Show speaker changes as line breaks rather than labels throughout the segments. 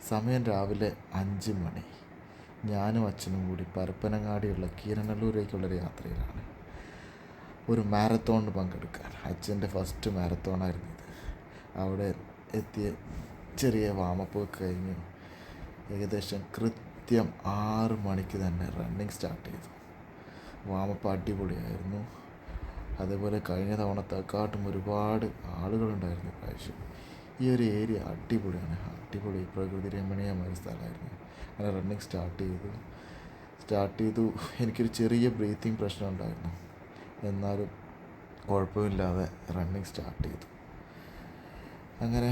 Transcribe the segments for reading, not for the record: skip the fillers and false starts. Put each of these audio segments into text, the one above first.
സമയം രാവിലെ 5 മണി. ഞാനും അച്ഛനും കൂടി പരപ്പനങ്ങാടിയുള്ള കീരനല്ലൂരേക്കുള്ളൊരു യാത്രയിലാണ്. ഒരു മാരത്തോണിന് പങ്കെടുക്കാൻ. അച്ഛൻ്റെ ഫസ്റ്റ് മാരത്തോണായിരുന്നു ഇത്. അവിടെ എത്തിയ ചെറിയ വാമപ്പ് കഴിഞ്ഞു. ഏകദേശം കൃത്യം 6 മണിക്ക് തന്നെ റണ്ണിങ് സ്റ്റാർട്ട് ചെയ്തു. വാമപ്പ് അടിപൊളിയായിരുന്നു. അതേപോലെ കഴിഞ്ഞ തവണത്തെക്കാട്ടും ഒരുപാട് ആളുകളുണ്ടായിരുന്നു പ്രാവശ്യം. ഈ ഒരു ഏരിയ അടിപൊളിയാണ്. അടിപൊളി പ്രകൃതി രമണീയമായ സ്ഥലമായിരുന്നു. അങ്ങനെ റണ്ണിങ് സ്റ്റാർട്ട് ചെയ്തു. എനിക്കൊരു ചെറിയ ബ്രീത്തിങ് പ്രശ്നം ഉണ്ടായിരുന്നു. എന്നാലും കുഴപ്പമില്ലാതെ റണ്ണിങ് സ്റ്റാർട്ട് ചെയ്തു. അങ്ങനെ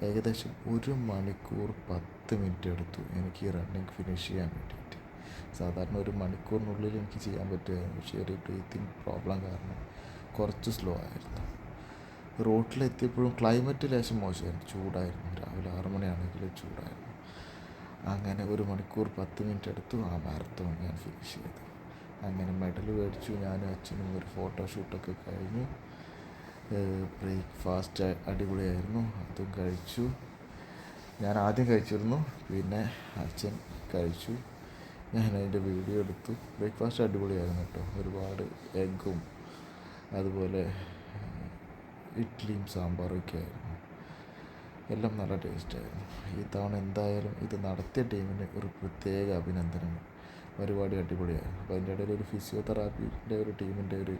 ഏകദേശം 1 മണിക്കൂർ 10 മിനിറ്റ് എടുത്തു എനിക്ക് ഈ റണ്ണിങ് ഫിനിഷ് ചെയ്യാൻ വേണ്ടിയിട്ട്. സാധാരണ 1 മണിക്കൂറിനുള്ളിൽ എനിക്ക് ചെയ്യാൻ പറ്റുമായിരുന്നു. പക്ഷേ ഒരു ബ്രീത്തിങ് പ്രോബ്ലം കാരണം കുറച്ച് സ്ലോ ആയിരുന്നു. റോട്ടിലെത്തിയപ്പോഴും ക്ലൈമറ്റ് ലേശം മോശമായിരുന്നു. ചൂടായിരുന്നു. രാവിലെ 6 മണിയാണെങ്കിലും ചൂടായിരുന്നു. അങ്ങനെ 1 മണിക്കൂർ 10 മിനിറ്റ് എടുത്തു ആ മാരത്തോൺ ഞാൻ ഫിനിഷ് ചെയ്തു. അങ്ങനെ മെഡൽ മേടിച്ചു. ഞാനും അച്ഛനും ഒരു ഫോട്ടോഷൂട്ടൊക്കെ കഴിഞ്ഞു. ബ്രേക്ക്ഫാസ്റ്റ് അടിപൊളിയായിരുന്നു. അതും കഴിച്ചു. ഞാൻ ആദ്യം കഴിച്ചിരുന്നു, പിന്നെ അച്ഛൻ കഴിച്ചു. ഞാൻ അതിൻ്റെ വീഡിയോ എടുത്തു. ബ്രേക്ക്ഫാസ്റ്റ് അടിപൊളിയായിരുന്നു കേട്ടോ. ഒരുപാട് എഗ്ഗും അതുപോലെ ഇഡ്ഡലിയും സാമ്പാറും ഒക്കെ ആയിരുന്നു. എല്ലാം നല്ല ടേസ്റ്റായിരുന്നു. ഈ തവണ എന്തായാലും ഇത് നടത്തിയ ടീമിന് ഒരു പ്രത്യേക അഭിനന്ദനം. പരിപാടി അടിപൊളിയായിരുന്നു. അപ്പോൾ അതിൻ്റെ ഇടയിൽ ഒരു ഫിസിയോതെറാപ്പിൻ്റെ ഒരു ടീമിൻ്റെ ഒരു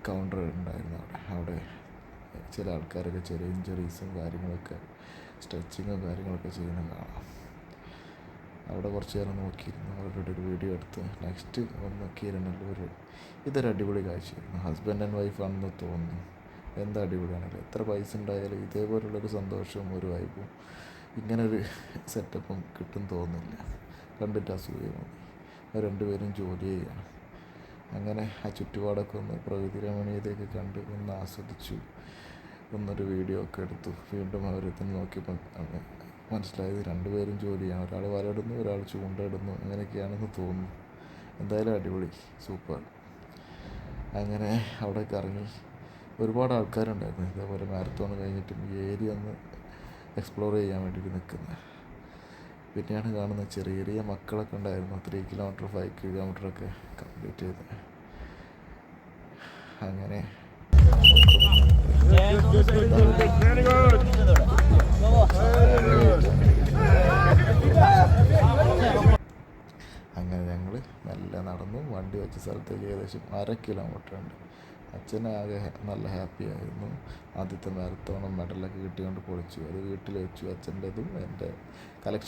കൗണ്ടർ ഉണ്ടായിരുന്നു അവിടെ ചില ആൾക്കാരൊക്കെ ചെറിയ ഇഞ്ചറീസും കാര്യങ്ങളൊക്കെ സ്ട്രെച്ചിങ്ങും കാര്യങ്ങളൊക്കെ ചെയ്യുന്നത് കാണാം. അവിടെ കുറച്ച് നേരം നോക്കിയിരുന്നു. അവരുടെ ഒരു വീഡിയോ എടുത്ത് നെക്സ്റ്റ് ഒന്ന് കീരനല്ലൂർ. ഇതൊരു അടിപൊളി കാഴ്ചയായിരുന്നു. ഹസ്ബൻഡ് ആൻഡ് വൈഫാണെന്ന് തോന്നുന്നു. എന്താ അടിപൊളിയാണല്ലോ. എത്ര പൈസ ഉണ്ടായാലും ഇതേപോലുള്ളൊരു സന്തോഷവും ഒരു വൈബും ഇങ്ങനൊരു സെറ്റപ്പും കിട്ടും തോന്നുന്നില്ല. കണ്ടിട്ട് അസൂയ തോന്നി. രണ്ടുപേരും ജോലി ചെയ്യുകയാണ്. അങ്ങനെ ആ ചുറ്റുപാടൊക്കെ ഒന്ന് പ്രകൃതി രമണീയതയൊക്കെ കണ്ട് ഒന്ന് ആസ്വദിച്ചു. ഒന്നൊരു വീഡിയോ ഒക്കെ എടുത്തു. വീണ്ടും അവരത്തിന് നോക്കിയപ്പോൾ മനസ്സിലായത് രണ്ടുപേരും ജോലി ചെയ്യണം. ഒരാൾ വലയിടുന്നു, ഒരാൾ ചൂണ്ടയിടുന്നു. അങ്ങനെയൊക്കെയാണെന്ന് തോന്നുന്നു. എന്തായാലും അടിപൊളി, സൂപ്പർ. അങ്ങനെ അവിടേക്ക് ഇറങ്ങി. ഒരുപാട് ആൾക്കാരുണ്ടായിരുന്നു ഇതേപോലെ മാരത്തോൺ കഴിഞ്ഞിട്ടും ഈ ഏരിയ ഒന്ന് എക്സ്പ്ലോർ ചെയ്യാൻ വേണ്ടിയിട്ട് നിൽക്കുന്നത്. പിന്നെയാണ് കാണുന്നത് ചെറിയ ചെറിയ മക്കളൊക്കെ ഉണ്ടായിരുന്നു. 3 കിലോമീറ്റർ 5 കിലോമീറ്ററൊക്കെ കംപ്ലീറ്റ് ചെയ്ത്. അങ്ങനെ ഞങ്ങൾ മെല്ലെ നടന്നു. വണ്ടി വെച്ച സ്ഥലത്തേക്ക് ഏകദേശം 1/2 കിലോമീറ്റർ ഉണ്ട്. അച്ഛനാകെ നല്ല ഹാപ്പി ആയിരുന്നു. ആദ്യത്തെ മാരത്തോണും മെഡലൊക്കെ കിട്ടിക്കൊണ്ട് പൊളിച്ചു. അത് വീട്ടിൽ വെച്ചു. അച്ഛൻ്റെതും എൻ്റെ കളക്ഷൻ